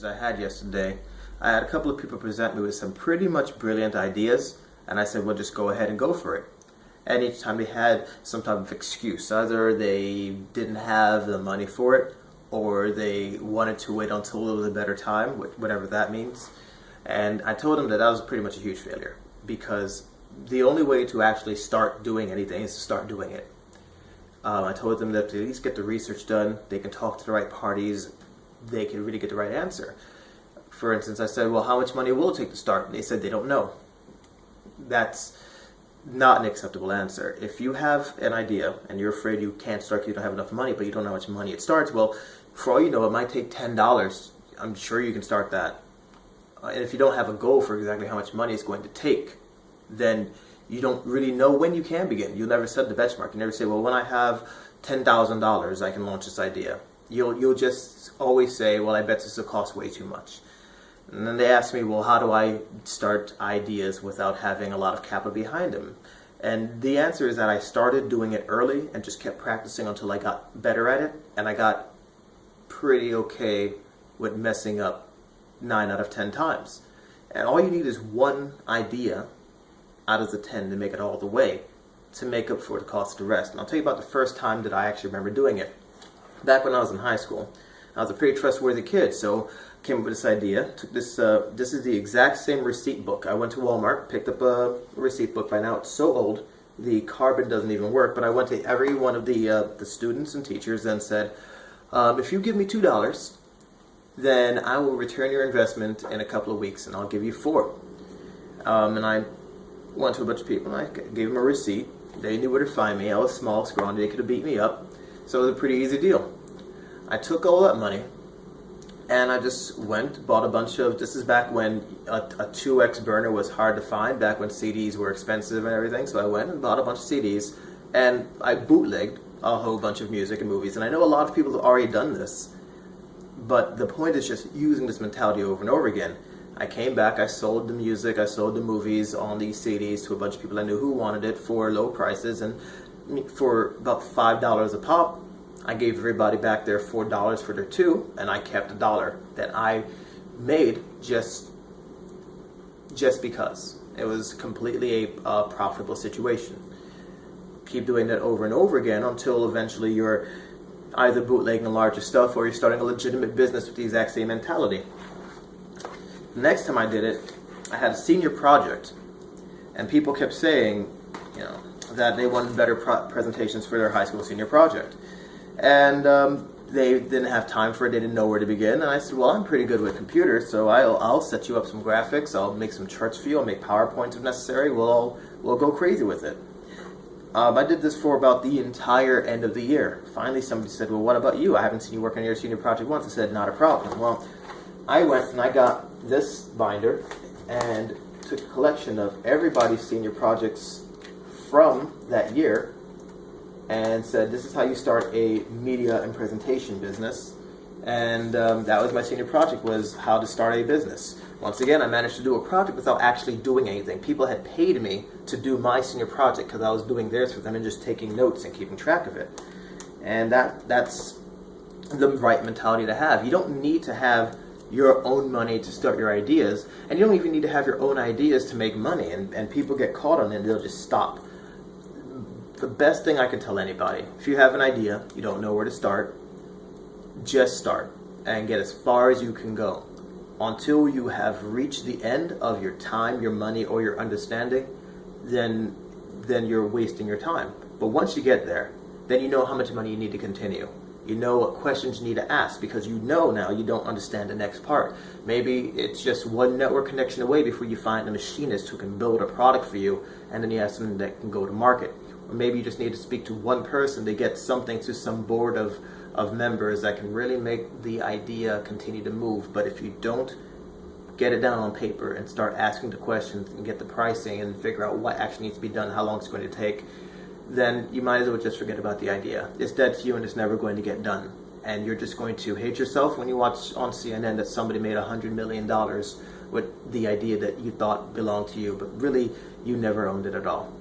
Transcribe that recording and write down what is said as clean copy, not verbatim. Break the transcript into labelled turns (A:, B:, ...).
A: presentations I had yesterday, I had a couple of people present me with some pretty much brilliant ideas, and I said, well, just go ahead and go for it. And each time they had some type of excuse. Either they didn't have the money for it, or they wanted to wait until it was a better time, whatever that means. And I told them that was pretty much a huge failure, because the only way to actually start doing anything is to start doing it. I told them that to at least get the research done, they can talk to the right parties, they can really get the right answer. For instance, I said, well, how much money will it take to start? And they said they don't know. That's not an acceptable answer. If you have an idea and you're afraid you can't start because you don't have enough money, but you don't know how much money it starts, well, for all you know, it might take $10. I'm sure you can start that. And if you don't have a goal for exactly how much money it's going to take, then you don't really know when you can begin. You'll never set the benchmark. You never say, well, when I have $10,000, I can launch this idea. You'll just always say, well, I bet this will cost way too much. And then they ask me, well, how do I start ideas without having a lot of capital behind them? And the answer is that I started doing it early and just kept practicing until I got better at it. And I got pretty okay with messing up 9 out of 10 times. And all you need is one idea out of the 10 to make it all the way, to make up for the cost of the rest. And I'll tell you about the first time that I actually remember doing it. Back when I was in high school, I was a pretty trustworthy kid, so I came up with this idea. Took this is the exact same receipt book. I went to Walmart, picked up a receipt book. By now it's so old, the carbon doesn't even work, but I went to every one of the students and teachers and said, if you give me $2, then I will return your investment in a couple of weeks, and I'll give you $4. And I went to a bunch of people, and I gave them a receipt. They knew where to find me. I was small, scrawny, they could have beat me up. So it was a pretty easy deal. I took all that money, and I just went, bought a bunch of, this is back when a 2X burner was hard to find, back when CDs were expensive and everything. So I went and bought a bunch of CDs, and I bootlegged a whole bunch of music and movies. And I know a lot of people have already done this, but the point is just using this mentality over and over again. I came back, I sold the music, I sold the movies on these CDs to a bunch of people I knew who wanted it for low prices, and for about $5 a pop, I gave everybody back their $4 for their 2, and I kept $1 that I made just because. It was completely a profitable situation. Keep doing that over and over again until eventually you're either bootlegging larger stuff or you're starting a legitimate business with the exact same mentality. The next time I did it, I had a senior project, and people kept saying, that they wanted better presentations for their high school senior project. And they didn't have time for it, they didn't know where to begin. And I said, well, I'm pretty good with computers, so I'll set you up some graphics, I'll make some charts for you, I'll make PowerPoints if necessary, we'll go crazy with it. I did this for about the entire end of the year. Finally, somebody said, well, what about you? I haven't seen you work on your senior project once. I said, not a problem. Well, I went and I got this binder and took a collection of everybody's senior projects from that year and said, this is how you start a media and presentation business. And that was my senior project, was how to start a business. Once again, I managed to do a project without actually doing anything. People had paid me to do my senior project because I was doing theirs for them and just taking notes and keeping track of it. And that's the right mentality to have. You don't need to have your own money to start your ideas, and you don't even need to have your own ideas to make money, and people get caught on it and they'll just stop. The best thing I can tell anybody, if you have an idea, you don't know where to start, just start and get as far as you can go. Until you have reached the end of your time, your money, or your understanding, then you're wasting your time. But once you get there, then you know how much money you need to continue. You know what questions you need to ask, because you know now you don't understand the next part. Maybe it's just one network connection away before you find a machinist who can build a product for you, and then you have something that can go to market. Or maybe you just need to speak to one person to get something to some board of members that can really make the idea continue to move. But if you don't get it down on paper and start asking the questions and get the pricing and figure out what actually needs to be done, how long it's going to take, then you might as well just forget about the idea. It's dead to you and it's never going to get done. And you're just going to hate yourself when you watch on CNN that somebody made $100 million with the idea that you thought belonged to you, but really you never owned it at all.